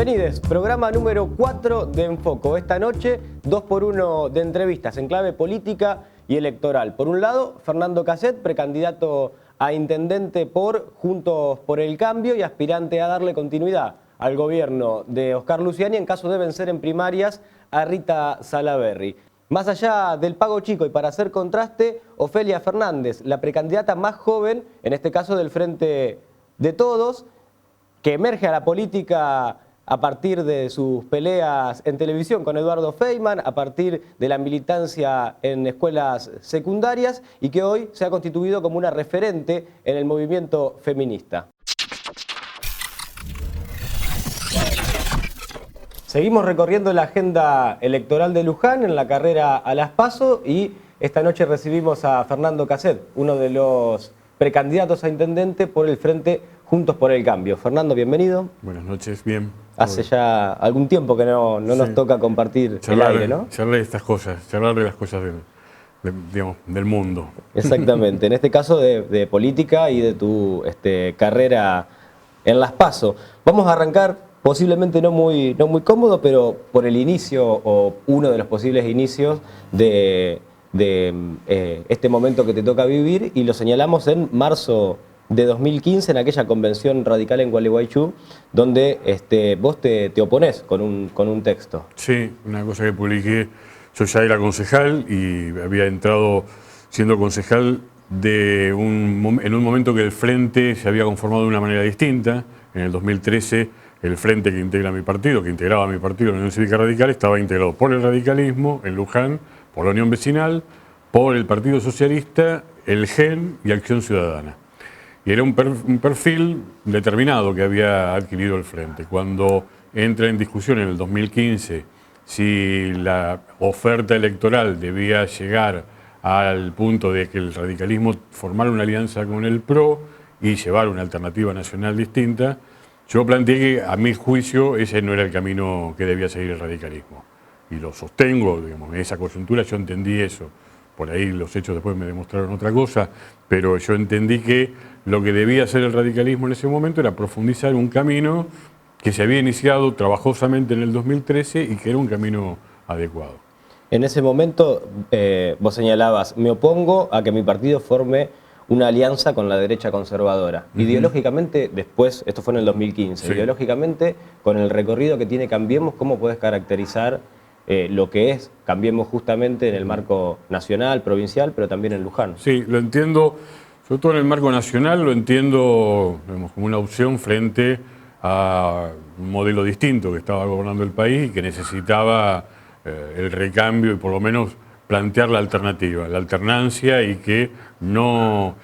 Bienvenidos, programa número 4 de Enfoco. Esta noche, 2x1 de entrevistas en clave política y electoral. Por un lado, Fernando Casset, precandidato a intendente por Juntos por el Cambio y aspirante a darle continuidad al gobierno de Oscar Luciani en caso de vencer en primarias a Rita Salaberry. Más allá del pago chico y para hacer contraste, Ofelia Fernández, la precandidata más joven, en este caso del Frente de Todos, que emerge a la política a partir de sus peleas en televisión con Eduardo Feynman, a partir de la militancia en escuelas secundarias y que hoy se ha constituido como una referente en el movimiento feminista. Seguimos recorriendo la agenda electoral de Luján en la carrera a las PASO y esta noche recibimos a Fernando Casset, uno de los precandidatos a intendente por el Frente Juntos por el Cambio. Fernando, bienvenido. Buenas noches, bien. Hace ya algún tiempo que no nos toca compartir el aire, ¿no? Charlar de estas cosas, charlar de las cosas del mundo. Exactamente, en este caso de política y de tu carrera en las PASO. Vamos a arrancar, posiblemente no muy cómodo, pero por el inicio o uno de los posibles inicios de este momento que te toca vivir, y lo señalamos en marzo de 2015 en aquella convención radical en Gualeguaychú, donde vos te oponés con un texto. Sí, una cosa que publiqué. Yo ya era concejal y había entrado siendo concejal en un momento que el Frente se había conformado de una manera distinta. En el 2013 el Frente que integraba mi partido, la Unión Cívica Radical, estaba integrado por el radicalismo en Luján, por la Unión Vecinal, por el Partido Socialista, el GEN y Acción Ciudadana. Y era un perfil determinado que había adquirido el Frente. Cuando entra en discusión en el 2015 si la oferta electoral debía llegar al punto de que el radicalismo formara una alianza con el PRO y llevar una alternativa nacional distinta, yo planteé que, a mi juicio, ese no era el camino que debía seguir el radicalismo. Y lo sostengo, digamos, en esa coyuntura yo entendí eso. Por ahí los hechos después me demostraron otra cosa, pero yo entendí que lo que debía hacer el radicalismo en ese momento era profundizar un camino que se había iniciado trabajosamente en el 2013 y que era un camino adecuado. En ese momento vos señalabas, me opongo a que mi partido forme una alianza con la derecha conservadora. Ideológicamente, después, esto fue en el 2015, sí. Ideológicamente, con el recorrido que tiene Cambiemos, ¿cómo podés caracterizar lo que es Cambiemos justamente en el marco nacional, provincial, pero también en Luján? Sí, lo entiendo, sobre todo en el marco nacional, lo entiendo, digamos, como una opción frente a un modelo distinto que estaba gobernando el país y que necesitaba el recambio y por lo menos plantear la alternativa, la alternancia, y que no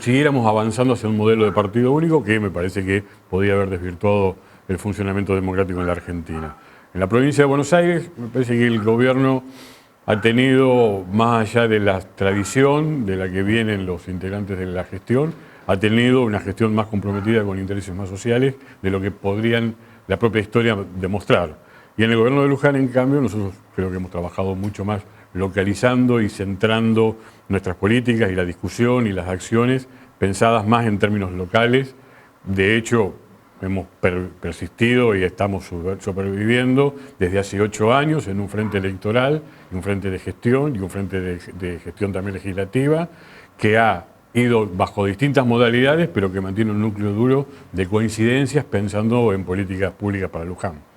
siguiéramos avanzando hacia un modelo de partido único que me parece que podía haber desvirtuado el funcionamiento democrático en la Argentina. En la provincia de Buenos Aires me parece que el gobierno ha tenido, más allá de la tradición de la que vienen los integrantes de la gestión, ha tenido una gestión más comprometida con intereses más sociales de lo que podrían la propia historia demostrar. Y en el gobierno de Luján, en cambio, nosotros creo que hemos trabajado mucho más localizando y centrando nuestras políticas y la discusión y las acciones pensadas más en términos locales. De hecho, hemos persistido y estamos sobreviviendo desde hace 8 años en un frente electoral, un frente de gestión y un frente de gestión también legislativa, que ha ido bajo distintas modalidades, pero que mantiene un núcleo duro de coincidencias pensando en políticas públicas para Luján.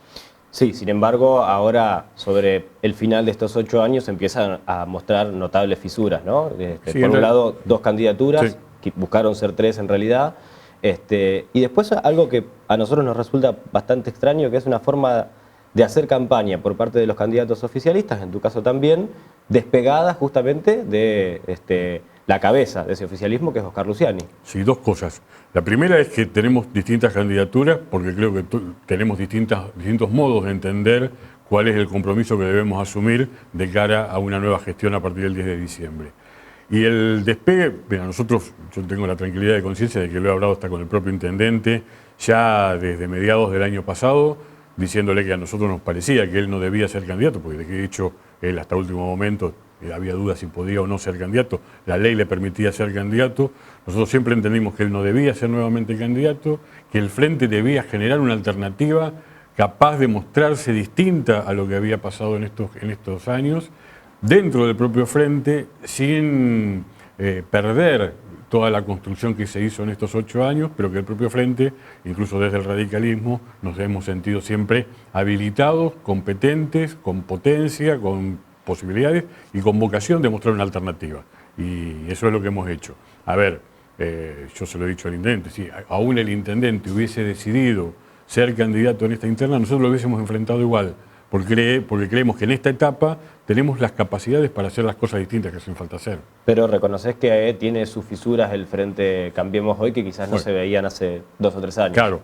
Sí, sin embargo, ahora sobre el final de estos 8 años empiezan a mostrar notables fisuras, ¿no? Sí, por un lado, 2 candidaturas, sí, que buscaron ser 3 en realidad, y después algo que a nosotros nos resulta bastante extraño, que es una forma de hacer campaña por parte de los candidatos oficialistas, en tu caso también, despegada justamente de la cabeza de ese oficialismo, que es Oscar Luciani. Sí, 2 cosas. La primera es que tenemos distintas candidaturas, porque creo que tenemos distintos modos de entender cuál es el compromiso que debemos asumir de cara a una nueva gestión a partir del 10 de diciembre. Y el despegue, mira, yo tengo la tranquilidad de conciencia de que lo he hablado hasta con el propio intendente, ya desde mediados del año pasado, diciéndole que a nosotros nos parecía que él no debía ser candidato, porque de hecho él hasta último momento había dudas si podía o no ser candidato, la ley le permitía ser candidato, nosotros siempre entendimos que él no debía ser nuevamente candidato, que el Frente debía generar una alternativa capaz de mostrarse distinta a lo que había pasado en estos años, dentro del propio frente, sin perder toda la construcción que se hizo en estos 8 años, pero que el propio frente, incluso desde el radicalismo, nos hemos sentido siempre habilitados, competentes, con potencia, con posibilidades y con vocación de mostrar una alternativa. Y eso es lo que hemos hecho. A ver, yo se lo he dicho al intendente, si aún el intendente hubiese decidido ser candidato en esta interna, nosotros lo hubiésemos enfrentado igual, porque creemos que en esta etapa tenemos las capacidades para hacer las cosas distintas que hacen falta hacer. Pero reconoces que tiene sus fisuras el Frente Cambiemos Hoy que quizás no se veían hace 2 o 3 años. Claro,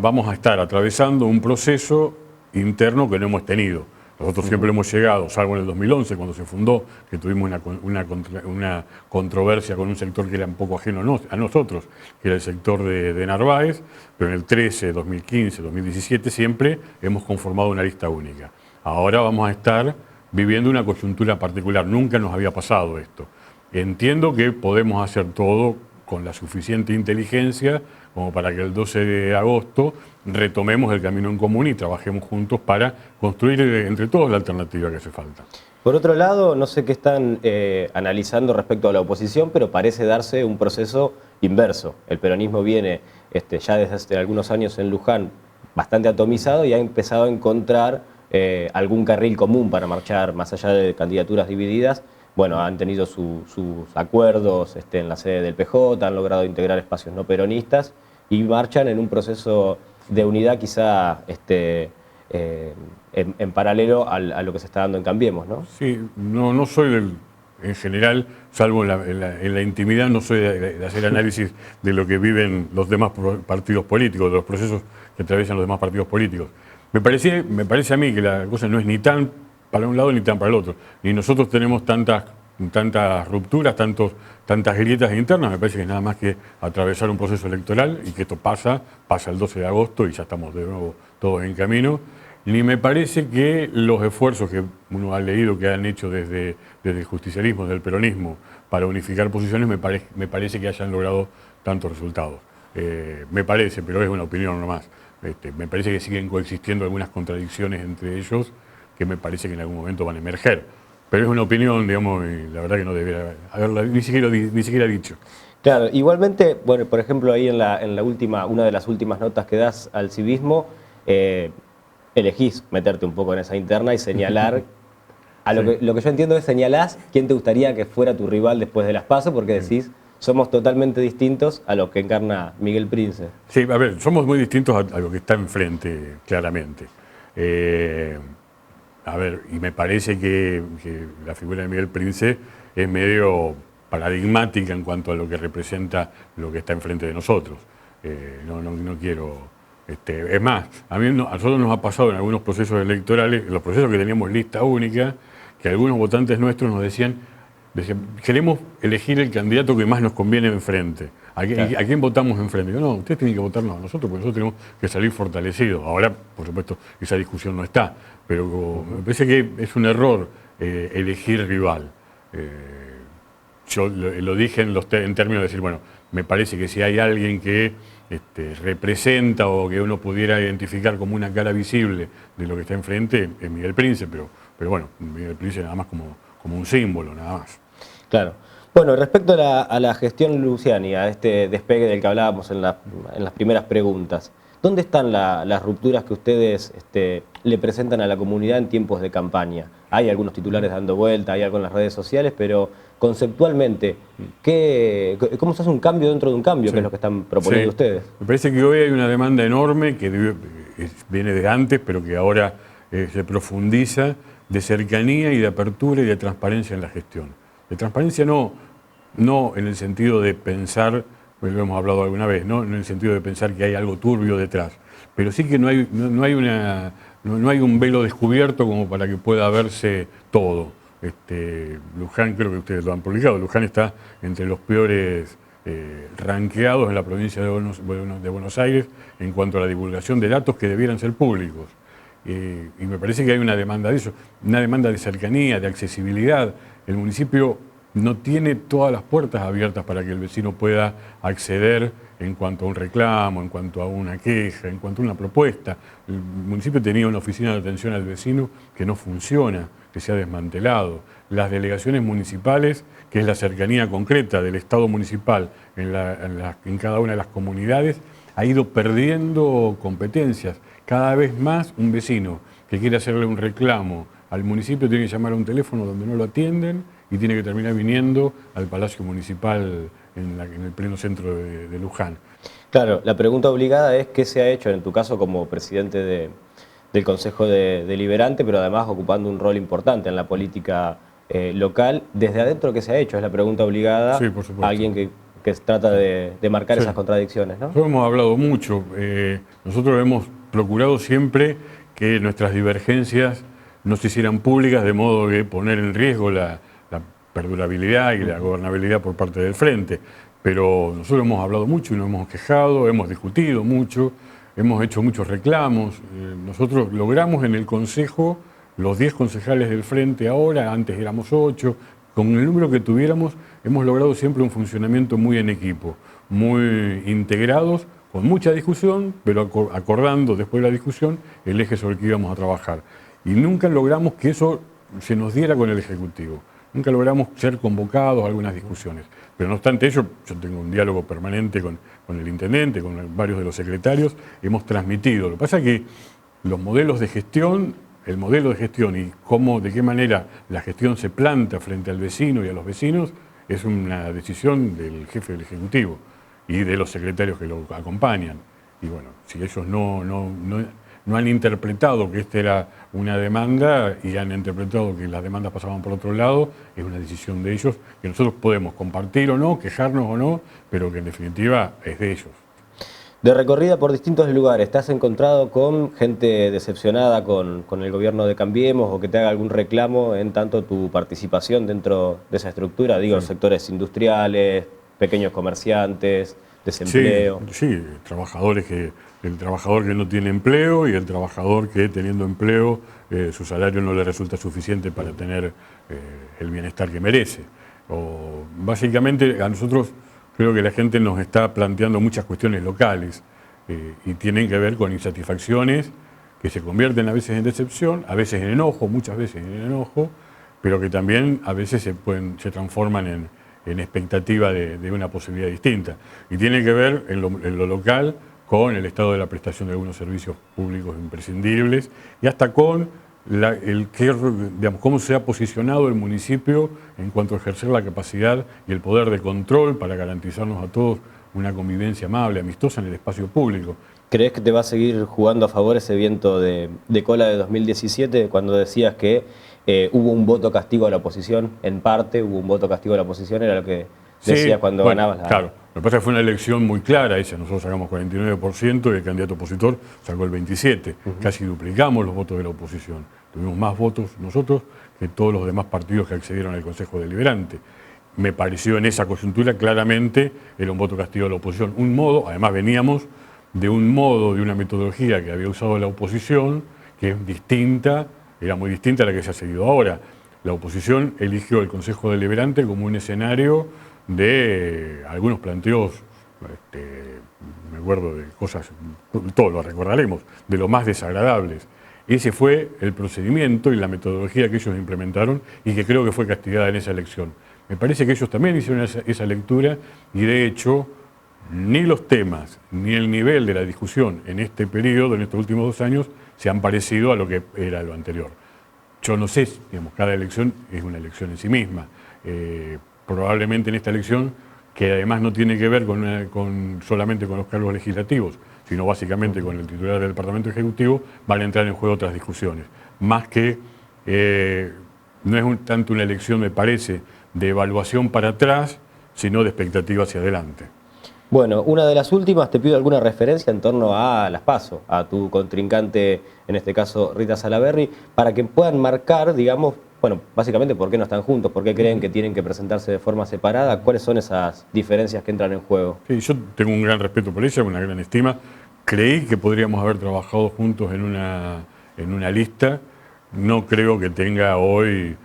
vamos a estar atravesando un proceso interno que no hemos tenido. Nosotros siempre hemos llegado, salvo en el 2011, cuando se fundó, que tuvimos una controversia con un sector que era un poco ajeno a nosotros, que era el sector de Narváez, pero en el 13, 2015, 2017 siempre hemos conformado una lista única. Ahora vamos a estar viviendo una coyuntura particular, nunca nos había pasado esto. Entiendo que podemos hacer todo con la suficiente inteligencia como para que el 12 de agosto retomemos el camino en común y trabajemos juntos para construir entre todos la alternativa que hace falta. Por otro lado, no sé qué están analizando respecto a la oposición, pero parece darse un proceso inverso. El peronismo viene ya desde hace algunos años en Luján bastante atomizado y ha empezado a encontrar algún carril común para marchar más allá de candidaturas divididas. Bueno, han tenido sus acuerdos en la sede del PJ, han logrado integrar espacios no peronistas y marchan en un proceso de unidad quizá en paralelo a lo que se está dando en Cambiemos, ¿no? Sí, no soy en general, salvo en la intimidad, no soy de hacer análisis de lo que viven los demás partidos políticos, de los procesos que atraviesan los demás partidos políticos. Me parece a mí que la cosa no es ni tan para un lado ni tan para el otro. Ni nosotros tenemos tantas rupturas, tantas grietas internas. Me parece que es nada más que atravesar un proceso electoral y que esto pasa el 12 de agosto y ya estamos de nuevo todos en camino. Ni me parece que los esfuerzos que uno ha leído que han hecho desde el justicialismo, desde el peronismo, para unificar posiciones, me parece que hayan logrado tantos resultados. Me parece, pero es una opinión nomás. Me parece que siguen coexistiendo algunas contradicciones entre ellos que me parece que en algún momento van a emerger. Pero es una opinión, digamos, y la verdad que no debería haberla ni siquiera dicho. Claro, igualmente, bueno, por ejemplo, ahí en la última, una de las últimas notas que das al civismo, elegís meterte un poco en esa interna y señalar, lo que yo entiendo es señalás quién te gustaría que fuera tu rival después de las PASO, porque decís, somos totalmente distintos a lo que encarna Miguel Prince. Sí, a ver, somos muy distintos a lo que está enfrente, claramente. A ver, y me parece que la figura de Miguel Prince es medio paradigmática en cuanto a lo que representa lo que está enfrente de nosotros. No quiero... es más, a nosotros nos ha pasado en algunos procesos electorales, en los procesos que teníamos lista única, que algunos votantes nuestros nos decían, queremos elegir el candidato que más nos conviene enfrente. ¿A quién votamos enfrente? Yo, no, ustedes tienen que votarnos a nosotros, porque nosotros tenemos que salir fortalecidos. Ahora, por supuesto, esa discusión no está, pero me parece que es un error elegir rival. Yo lo dije en términos de decir, bueno, me parece que si hay alguien que representa o que uno pudiera identificar como una cara visible de lo que está enfrente, es Miguel Prince, pero bueno, Miguel Prince nada más como un símbolo, nada más. Claro. Bueno, respecto a la gestión Luciani, a este despegue del que hablábamos en las primeras preguntas, ¿dónde están las rupturas que ustedes le presentan a la comunidad en tiempos de campaña? Hay algunos titulares dando vuelta, hay algo en las redes sociales, pero conceptualmente, ¿cómo se hace un cambio dentro de un cambio? Sí. ¿Qué es lo que están proponiendo ustedes? Me parece que hoy hay una demanda enorme que viene de antes, pero que ahora se profundiza, de cercanía y de apertura y de transparencia en la gestión. De transparencia no en el sentido de pensar, pues lo hemos hablado alguna vez, no en el sentido de pensar que hay algo turbio detrás, pero sí que no hay un velo descubierto como para que pueda verse todo. Luján, creo que ustedes lo han publicado, Luján está entre los peores ranqueados en la provincia de Buenos Aires en cuanto a la divulgación de datos que debieran ser públicos. Y me parece que hay una demanda de eso, una demanda de cercanía, de accesibilidad. El municipio no tiene todas las puertas abiertas para que el vecino pueda acceder en cuanto a un reclamo, en cuanto a una queja, en cuanto a una propuesta. El municipio tenía una oficina de atención al vecino que no funciona, que se ha desmantelado. Las delegaciones municipales, que es la cercanía concreta del Estado municipal en cada una de las comunidades, ha ido perdiendo competencias. Cada vez más un vecino que quiere hacerle un reclamo al municipio tiene que llamar a un teléfono donde no lo atienden y tiene que terminar viniendo al Palacio Municipal en el pleno centro de Luján. Claro, la pregunta obligada es qué se ha hecho en tu caso como presidente del Consejo Deliberante, pero además ocupando un rol importante en la política local. Desde adentro, ¿qué se ha hecho? Es la pregunta obligada Sí, por supuesto. a alguien que trata de marcar esas contradicciones, ¿no? Nosotros hemos hablado mucho. Nosotros hemos procurado siempre que nuestras divergencias no se hicieran públicas, de modo que poner en riesgo la perdurabilidad y la gobernabilidad por parte del Frente. Pero nosotros hemos hablado mucho y nos hemos quejado, hemos discutido mucho, hemos hecho muchos reclamos. Nosotros logramos en el Consejo, los 10 concejales del Frente ahora, antes éramos 8, con el número que tuviéramos, hemos logrado siempre un funcionamiento muy en equipo, muy integrados, con mucha discusión, pero acordando después de la discusión el eje sobre el que íbamos a trabajar. Y nunca logramos que eso se nos diera con el Ejecutivo. Nunca logramos ser convocados a algunas discusiones. Pero no obstante ello, yo tengo un diálogo permanente con el intendente, con varios de los secretarios, hemos transmitido. Lo que pasa es que los modelos de gestión, el modelo de gestión y de qué manera la gestión se planta frente al vecino y a los vecinos, es una decisión del jefe del Ejecutivo y de los secretarios que lo acompañan. Y bueno, si ellos no han interpretado que esta era una demanda y han interpretado que las demandas pasaban por otro lado, es una decisión de ellos que nosotros podemos compartir o no, quejarnos o no, pero que en definitiva es de ellos. De recorrida por distintos lugares, ¿te has encontrado con gente decepcionada con el gobierno de Cambiemos o que te haga algún reclamo en tanto tu participación dentro de esa estructura? Digo, sectores industriales, pequeños comerciantes, desempleo. Sí, el trabajador que no tiene empleo y el trabajador que teniendo empleo su salario no le resulta suficiente para tener el bienestar que merece. Básicamente a nosotros creo que la gente nos está planteando muchas cuestiones locales y tienen que ver con insatisfacciones que se convierten a veces en decepción, a veces en enojo, muchas veces en enojo, pero que también a veces se transforman en expectativa de una posibilidad distinta. Y tiene que ver en lo local con el estado de la prestación de algunos servicios públicos imprescindibles y hasta con cómo se ha posicionado el municipio en cuanto a ejercer la capacidad y el poder de control para garantizarnos a todos una convivencia amable, amistosa en el espacio público. ¿Crees que te va a seguir jugando a favor ese viento de cola de 2017 cuando decías que hubo un voto castigo a la oposición? En parte hubo un voto castigo a la oposición, era lo que decías cuando ganabas la... Claro, lo que pasa es que fue una elección muy clara esa. Nosotros sacamos 49% y el candidato opositor sacó el 27%. Casi duplicamos los votos de la oposición. Tuvimos más votos nosotros que todos los demás partidos que accedieron al Consejo Deliberante. Me pareció en esa coyuntura claramente era un voto castigo de la oposición. Un modo, además veníamos de una metodología que había usado la oposición, que es distinta, era muy distinta a la que se ha seguido ahora. La oposición eligió el Consejo Deliberante como un escenario de algunos planteos, me acuerdo de cosas, todos lo recordaremos, de lo más desagradables. Ese fue el procedimiento y la metodología que ellos implementaron y que creo que fue castigada en esa elección. Me parece que ellos también hicieron esa lectura y de hecho ni los temas ni el nivel de la discusión en este periodo, en estos últimos 2 años, se han parecido a lo que era lo anterior. Yo no sé, cada elección es una elección en sí misma. Probablemente en esta elección, que además no tiene que ver solamente con los cargos legislativos, sino básicamente con el titular del Departamento Ejecutivo, van a entrar en juego otras discusiones. Más que no es tanto una elección, me parece, de evaluación para atrás, sino de expectativa hacia adelante. Bueno, una de las últimas, te pido alguna referencia en torno a las PASO, a tu contrincante, en este caso Rita Salaberry, para que puedan marcar, digamos, bueno, básicamente por qué no están juntos, por qué creen que tienen que presentarse de forma separada, cuáles son esas diferencias que entran en juego. Sí, yo tengo un gran respeto por ella, una gran estima. Creí que podríamos haber trabajado juntos en una lista. No creo que tenga hoy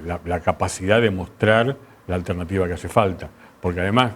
la capacidad de mostrar la alternativa que hace falta, porque además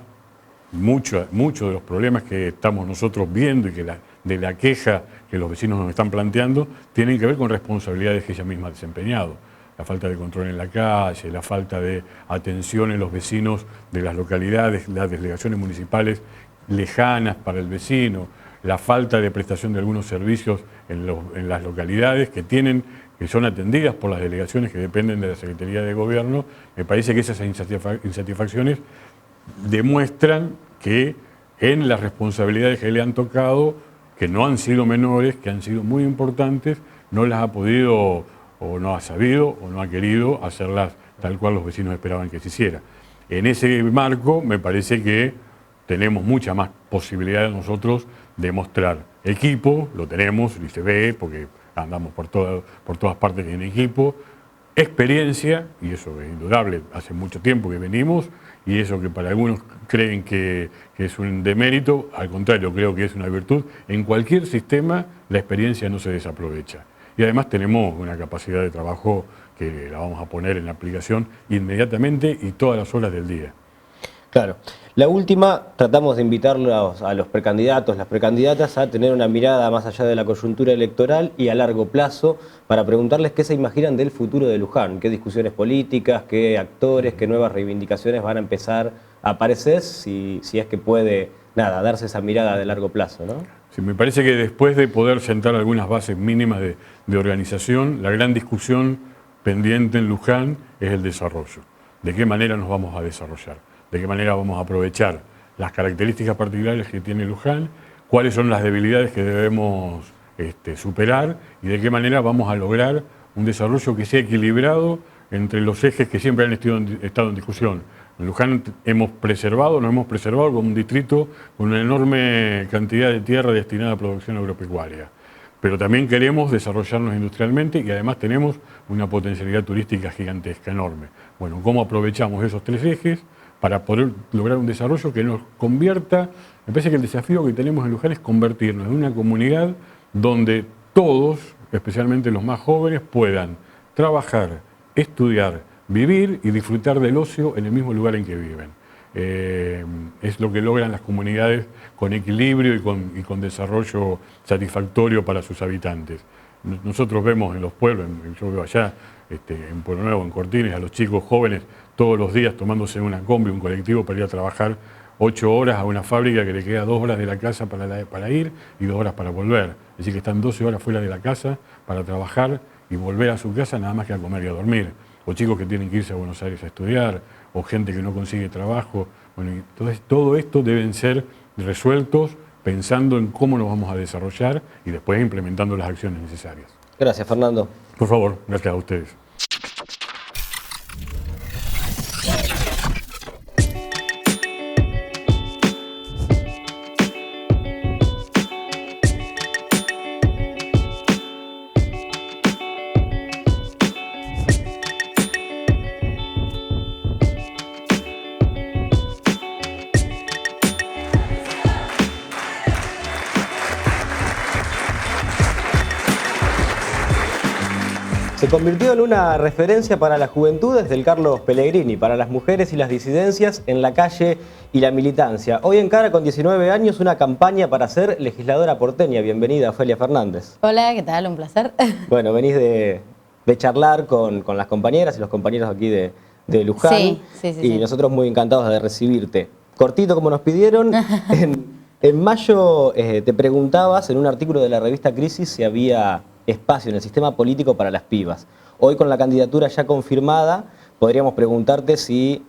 muchos de los problemas que estamos nosotros viendo y de la queja que los vecinos nos están planteando tienen que ver con responsabilidades que ella misma ha desempeñado. La falta de control en la calle, la falta de atención en los vecinos de las localidades, las delegaciones municipales lejanas para el vecino, la falta de prestación de algunos servicios en las localidades que son atendidas por las delegaciones que dependen de la Secretaría de Gobierno. Me parece que esas insatisfacciones demuestran que en las responsabilidades que le han tocado, que no han sido menores, que han sido muy importantes, no las ha podido o no ha sabido o no ha querido hacerlas tal cual los vecinos esperaban que se hiciera. En ese marco me parece que tenemos mucha más posibilidad nosotros de mostrar equipo, lo tenemos y se ve porque andamos por todas partes en equipo, experiencia, y eso es indudable, hace mucho tiempo que venimos, y eso que para algunos creen que es un demérito, al contrario, creo que es una virtud. En cualquier sistema la experiencia no se desaprovecha. Y además tenemos una capacidad de trabajo que la vamos a poner en aplicación inmediatamente y todas las horas del día. Claro. La última, tratamos de invitarlos a los precandidatos, las precandidatas, a tener una mirada más allá de la coyuntura electoral y a largo plazo para preguntarles qué se imaginan del futuro de Luján, qué discusiones políticas, qué actores, qué nuevas reivindicaciones van a empezar a aparecer, si es que puede, darse esa mirada de largo plazo, ¿no? Sí, me parece que después de poder sentar algunas bases mínimas de organización, la gran discusión pendiente en Luján es el desarrollo. ¿De qué manera nos vamos a desarrollar? ¿De qué manera vamos a aprovechar las características particulares que tiene Luján? ¿Cuáles son las debilidades que debemos superar? ¿Y de qué manera vamos a lograr un desarrollo que sea equilibrado entre los ejes que siempre han estado en discusión? En Luján nos hemos preservado como un distrito con una enorme cantidad de tierra destinada a producción agropecuaria. Pero también queremos desarrollarnos industrialmente y además tenemos una potencialidad turística gigantesca, enorme. Bueno, ¿cómo aprovechamos esos tres ejes para poder lograr un desarrollo que nos convierta? Me parece que el desafío que tenemos en Luján es convertirnos en una comunidad donde todos, especialmente los más jóvenes, puedan trabajar, estudiar, vivir y disfrutar del ocio en el mismo lugar en que viven. Es lo que logran las comunidades con equilibrio y con desarrollo satisfactorio para sus habitantes. Nosotros vemos en los pueblos, yo veo allá en Pueblo Nuevo, en Cortines, a los chicos jóvenes todos los días tomándose una combi, un colectivo para ir a trabajar 8 horas a una fábrica que le queda 2 horas de la casa para ir y 2 horas para volver. Es decir, que están 12 horas fuera de la casa para trabajar y volver a su casa nada más que a comer y a dormir. O chicos que tienen que irse a Buenos Aires a estudiar, o gente que no consigue trabajo. Bueno, entonces todo esto deben ser resueltos pensando en cómo nos vamos a desarrollar y después implementando las acciones necesarias. Gracias, Fernando. Por favor, gracias a ustedes. Se convirtió en una referencia para la juventud desde el Carlos Pellegrini, para las mujeres y las disidencias en la calle y la militancia. Hoy encara con 19 años una campaña para ser legisladora porteña. Bienvenida, Ofelia Fernández. Hola, ¿qué tal? Un placer. Bueno, venís de charlar con las compañeras y los compañeros aquí de Luján. Sí. Nosotros muy encantados de recibirte. Cortito, como nos pidieron, en mayo te preguntabas en un artículo de la revista Crisis si había espacio en el sistema político para las pibas. Hoy, con la candidatura ya confirmada, podríamos preguntarte si,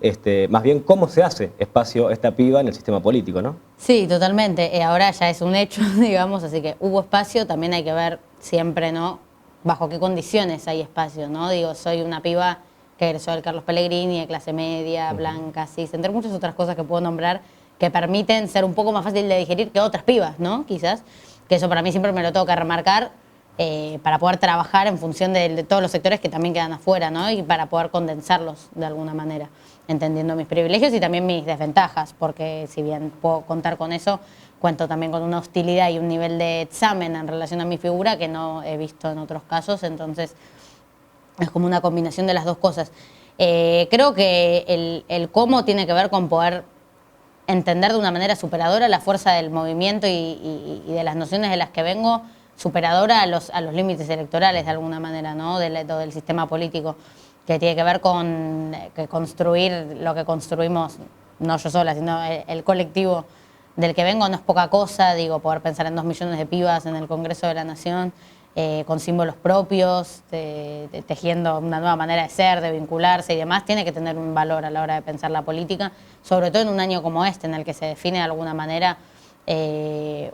más bien, cómo se hace espacio esta piba en el sistema político, ¿no? Sí, totalmente. Ahora ya es un hecho, digamos, así que hubo espacio. También hay que ver siempre, ¿no?, bajo qué condiciones hay espacio, ¿no? Digo, soy una piba que egresó del Carlos Pellegrini, de clase media, blanca, cis, entre muchas otras cosas que puedo nombrar que permiten ser un poco más fácil de digerir que otras pibas, ¿no? Quizás, que eso para mí siempre me lo tengo que remarcar, para poder trabajar en función de todos los sectores que también quedan afuera, ¿no? Y para poder condensarlos de alguna manera, entendiendo mis privilegios y también mis desventajas, porque si bien puedo contar con eso, cuento también con una hostilidad y un nivel de examen en relación a mi figura que no he visto en otros casos, entonces es como una combinación de las dos cosas. Creo que el cómo tiene que ver con poder entender de una manera superadora la fuerza del movimiento y de las nociones de las que vengo, superadora a los límites electorales de alguna manera, ¿no? Del sistema político, que tiene que ver con que construir lo que construimos, no yo sola, sino el colectivo del que vengo no es poca cosa, digo, poder pensar en 2 millones de pibas en el Congreso de la Nación, con símbolos propios, tejiendo una nueva manera de ser, de vincularse y demás, tiene que tener un valor a la hora de pensar la política, sobre todo en un año como este, en el que se define de alguna manera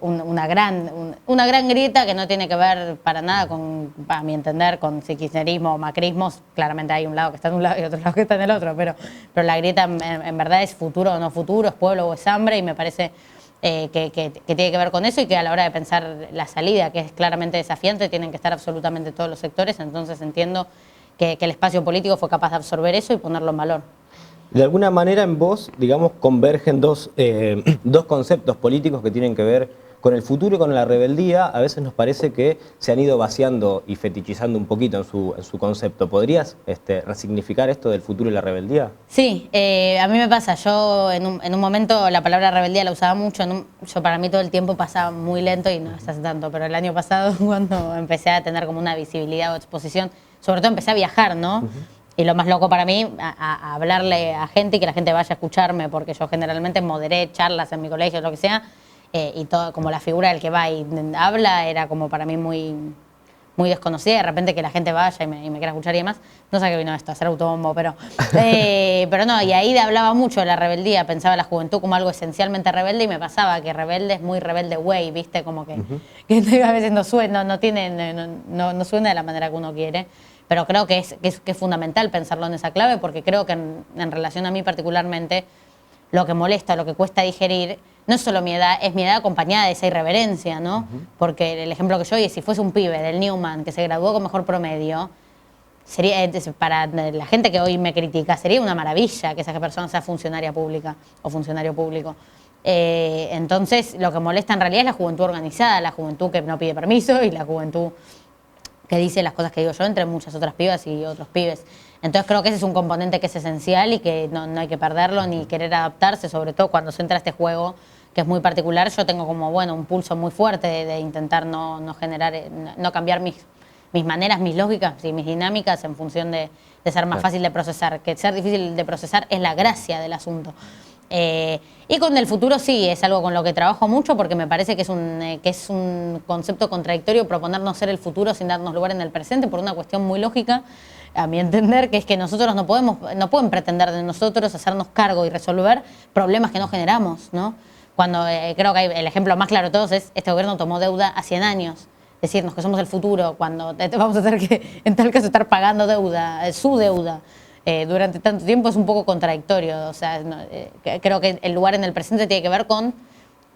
una gran grieta que no tiene que ver para nada con, a mi entender, con si kirchnerismo o macrismo. Claramente hay un lado que está en un lado y otro lado que está en el otro, pero la grieta en verdad es futuro o no futuro, es pueblo o es hambre, y me parece que tiene que ver con eso, y que a la hora de pensar la salida, que es claramente desafiante, tienen que estar absolutamente todos los sectores. Entonces entiendo que el espacio político fue capaz de absorber eso y ponerlo en valor. De alguna manera en vos, digamos, convergen dos conceptos políticos que tienen que ver con el futuro y con la rebeldía. A veces nos parece que se han ido vaciando y fetichizando un poquito en su concepto. ¿Podrías resignificar esto del futuro y la rebeldía? Sí, a mí me pasa. Yo en un momento la palabra rebeldía la usaba mucho. Yo para mí todo el tiempo pasaba muy lento y no hace tanto, pero el año pasado cuando empecé a tener como una visibilidad o exposición, sobre todo empecé a viajar, ¿no? Y lo más loco para mí, a hablarle a gente y que la gente vaya a escucharme, porque yo generalmente moderé charlas en mi colegio, lo que sea, y todo, como la figura del que va y habla era como para mí muy, muy desconocida. De repente que la gente vaya y me quiera escuchar y demás, no sé qué vino esto, hacer autobombo, pero no, y ahí hablaba mucho de la rebeldía, pensaba la juventud como algo esencialmente rebelde, y me pasaba que rebelde es muy rebelde güey, ¿viste? Como que a veces no suena, no suena de la manera que uno quiere. Pero creo que es fundamental pensarlo en esa clave, porque creo que en relación a mí particularmente, lo que molesta, lo que cuesta digerir, no es solo mi edad, es mi edad acompañada de esa irreverencia, ¿no? Porque el ejemplo que yo doy es, si fuese un pibe del Newman que se graduó con mejor promedio, sería, para la gente que hoy me critica, sería una maravilla que esa persona sea funcionaria pública o funcionario público. Entonces, lo que molesta en realidad es la juventud organizada, la juventud que no pide permiso y la juventud que dice las cosas que digo yo, entre muchas otras pibas y otros pibes. Entonces creo que ese es un componente que es esencial y que no hay que perderlo ni querer adaptarse, sobre todo cuando se entra a este juego que es muy particular. Yo tengo como, un pulso muy fuerte de intentar no cambiar mis maneras, mis lógicas y mis dinámicas en función de ser más fácil de procesar. Que ser difícil de procesar es la gracia del asunto. Y con el futuro sí, es algo con lo que trabajo mucho, porque me parece que es un concepto contradictorio proponernos ser el futuro sin darnos lugar en el presente, por una cuestión muy lógica, a mi entender, que es que nosotros no pueden pretender de nosotros hacernos cargo y resolver problemas que no generamos, ¿no? Cuando creo que el ejemplo más claro de todos es, este gobierno tomó deuda a 100 años, decirnos que somos el futuro, cuando vamos a tener que, en tal caso, estar pagando deuda, su deuda, durante tanto tiempo, es un poco contradictorio. O sea, creo que el lugar en el presente tiene que ver con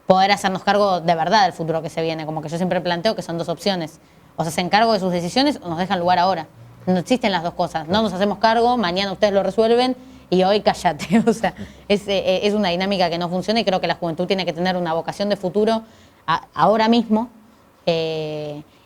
poder hacernos cargo de verdad del futuro que se viene. Como que yo siempre planteo que son 2 opciones: o se hacen cargo de sus decisiones o nos dejan lugar ahora. No existen las 2 cosas. No nos hacemos cargo, mañana ustedes lo resuelven y hoy cállate. O sea, es una dinámica que no funciona, y creo que la juventud tiene que tener una vocación de futuro ahora mismo.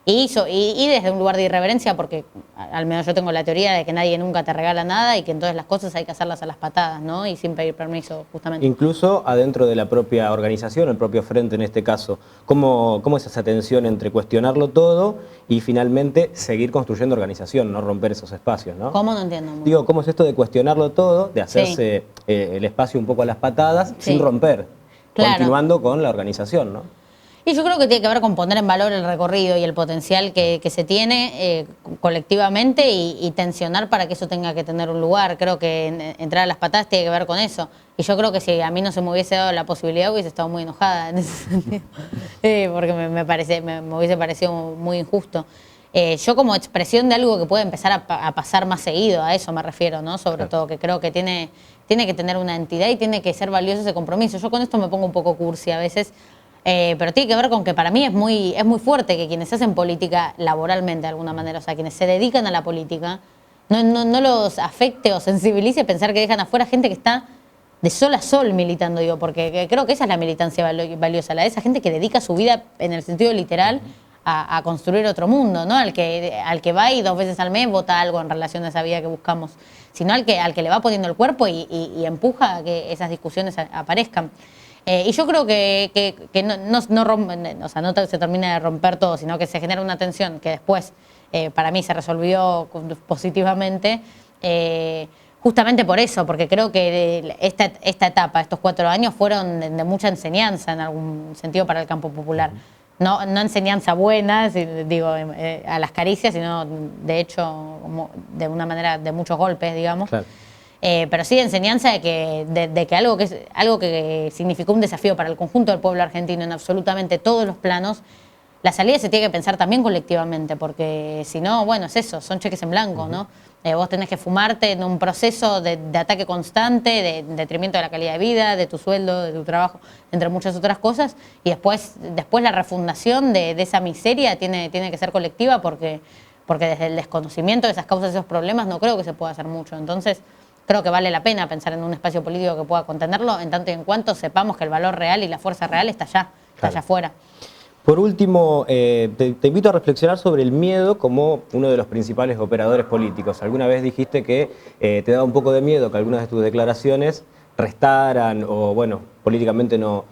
Y desde un lugar de irreverencia, porque al menos yo tengo la teoría de que nadie nunca te regala nada y que entonces las cosas hay que hacerlas a las patadas, ¿no? Y sin pedir permiso, justamente. Incluso adentro de la propia organización, el propio frente en este caso. ¿Cómo es esa tensión entre cuestionarlo todo y finalmente seguir construyendo organización, no romper esos espacios, ¿no? ¿Cómo? No entiendo. Digo, ¿cómo es esto de cuestionarlo todo, de hacerse el espacio un poco a las patadas, sin romper, continuando con la organización, ¿no? Y yo creo que tiene que ver con poner en valor el recorrido y el potencial que se tiene colectivamente, y tensionar para que eso tenga que tener un lugar. Creo que entrar a las patadas tiene que ver con eso. Y yo creo que si a mí no se me hubiese dado la posibilidad, hubiese estado muy enojada en ese sentido, porque me hubiese parecido muy injusto. Yo, como expresión de algo que puede empezar a pasar más seguido, a eso me refiero, ¿no? Sobre todo, que creo que tiene que tener una entidad y tiene que ser valioso ese compromiso. Yo con esto me pongo un poco cursi a veces, pero tiene que ver con que para mí es muy fuerte que quienes hacen política laboralmente, de alguna manera, o sea, quienes se dedican a la política, no los afecte o sensibilice pensar que dejan afuera gente que está de sol a sol militando, digo, porque creo que esa es la militancia valiosa, la de esa gente que dedica su vida, en el sentido literal, a construir otro mundo, ¿no? Al que va y 2 veces al mes vota algo en relación a esa vida que buscamos, sino al que le va poniendo el cuerpo y empuja a que esas discusiones aparezcan. Y yo creo que no se termina de romper todo, sino que se genera una tensión que después, para mí, se resolvió positivamente, justamente por eso, porque creo que esta etapa, estos 4 años, fueron de mucha enseñanza en algún sentido para el campo popular. No enseñanza buena, digo, a las caricias, sino de hecho como de una manera de muchos golpes, digamos. Claro. Pero sí de enseñanza de que algo que significó un desafío para el conjunto del pueblo argentino en absolutamente todos los planos, la salida se tiene que pensar también colectivamente, porque si no, bueno, es eso, son cheques en blanco, ¿no? Vos tenés que fumarte en un proceso de ataque constante, de detrimento de la calidad de vida, de tu sueldo, de tu trabajo, entre muchas otras cosas, y después la refundación de esa miseria tiene que ser colectiva, porque desde el desconocimiento de esas causas, de esos problemas, no creo que se pueda hacer mucho. Entonces, creo que vale la pena pensar en un espacio político que pueda contenerlo, en tanto y en cuanto sepamos que el valor real y la fuerza real está allá afuera. Por último, te invito a reflexionar sobre el miedo como uno de los principales operadores políticos. Alguna vez dijiste que te daba un poco de miedo que algunas de tus declaraciones restaran o, bueno, políticamente no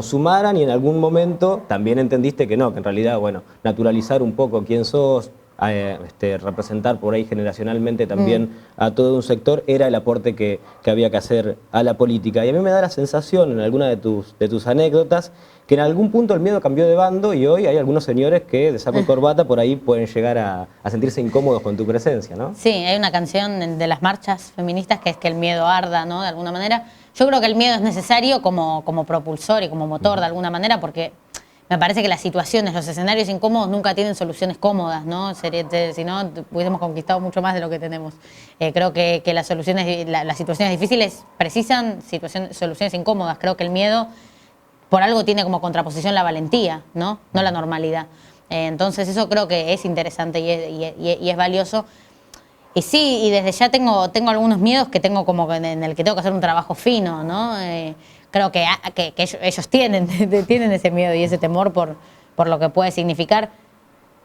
sumaran, y en algún momento también entendiste que no, que en realidad, bueno, naturalizar un poco quién sos, representar por ahí generacionalmente también a todo un sector era el aporte que había que hacer a la política. Y a mí me da la sensación en alguna de tus anécdotas que en algún punto el miedo cambió de bando y hoy hay algunos señores que de saco y corbata por ahí pueden llegar a sentirse incómodos con tu presencia, ¿no? Sí, hay una canción de las marchas feministas que es que el miedo arda, ¿no? De alguna manera. Yo creo que el miedo es necesario como propulsor y como motor de alguna manera, porque me parece que las situaciones, los escenarios incómodos nunca tienen soluciones cómodas, ¿no? Si no, hubiésemos conquistado mucho más de lo que tenemos. Creo que las situaciones difíciles precisan soluciones incómodas. Creo que el miedo, por algo, tiene como contraposición la valentía, ¿no? No la normalidad. Entonces eso creo que es interesante y es valioso. Y sí, y desde ya tengo algunos miedos que tengo como en el que tengo que hacer un trabajo fino, ¿no? Creo que ellos tienen ese miedo y ese temor por lo que puede significar.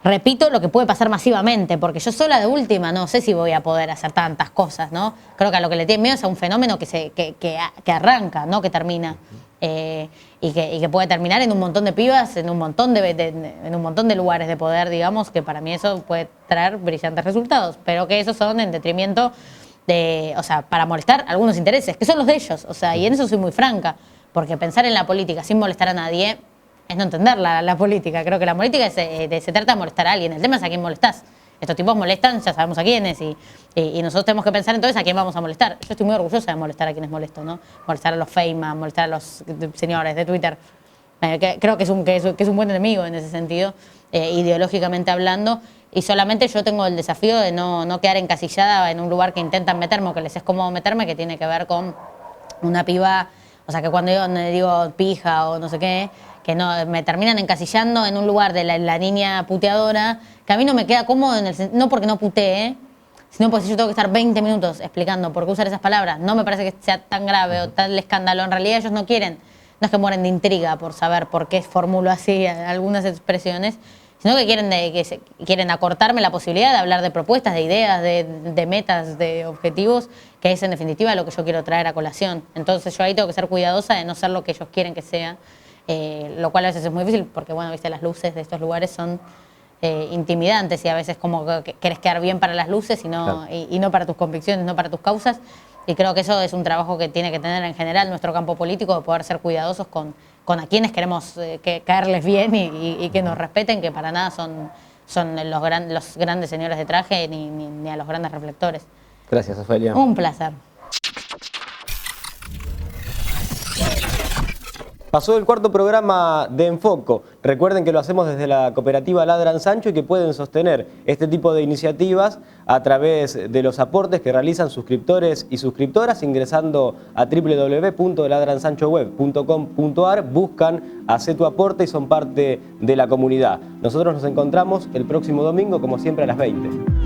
Repito, lo que puede pasar masivamente, porque yo sola de última no sé si voy a poder hacer tantas cosas, ¿no? Creo que a lo que le tiene miedo es a un fenómeno que arranca, ¿no? Que termina. Y que puede terminar en un montón de pibas, en un montón de lugares de poder, digamos, que para mí eso puede traer brillantes resultados, pero que esos son en detrimento para molestar algunos intereses, que son los de ellos, y en eso soy muy franca, porque pensar en la política sin molestar a nadie es no entender la política. Creo que la política se trata de molestar a alguien, el tema es a quién molestás. Estos tipos molestan, ya sabemos a quiénes, y nosotros tenemos que pensar entonces a quién vamos a molestar. Yo estoy muy orgullosa de molestar a quienes molesto, ¿no? Molestar a los Feynman, molestar a los señores de Twitter. Creo que es un buen enemigo en ese sentido, ideológicamente hablando, y solamente yo tengo el desafío de no quedar encasillada en un lugar que intentan meterme o que les es cómodo meterme, que tiene que ver con una piba, que cuando yo digo pija o no sé qué, que no me terminan encasillando en un lugar de la niña puteadora, que a mí no me queda cómodo, no porque no putee, sino porque si yo tengo que estar 20 minutos explicando por qué usar esas palabras, no me parece que sea tan grave o tal escándalo. En realidad ellos no es que mueren de intriga por saber por qué formulo así algunas expresiones, sino que quieren acortarme la posibilidad de hablar de propuestas, de ideas, de metas, de objetivos, que es en definitiva lo que yo quiero traer a colación. Entonces yo ahí tengo que ser cuidadosa de no ser lo que ellos quieren que sea, lo cual a veces es muy difícil porque, bueno, viste, las luces de estos lugares son intimidantes y a veces como que querés quedar bien para las luces y no para tus convicciones, no para tus causas. Y creo que eso es un trabajo que tiene que tener en general nuestro campo político, de poder ser cuidadosos con a quienes queremos caerles bien y que nos respeten, que para nada son los grandes señores de traje ni a los grandes reflectores. Gracias, Ofelia. Un placer. Pasó el cuarto programa de Enfoco. Recuerden que lo hacemos desde la cooperativa Ladran Sancho y que pueden sostener este tipo de iniciativas a través de los aportes que realizan suscriptores y suscriptoras ingresando a www.ladransanchoweb.com.ar, buscan Hacé tu aporte y son parte de la comunidad. Nosotros nos encontramos el próximo domingo, como siempre, a las 20.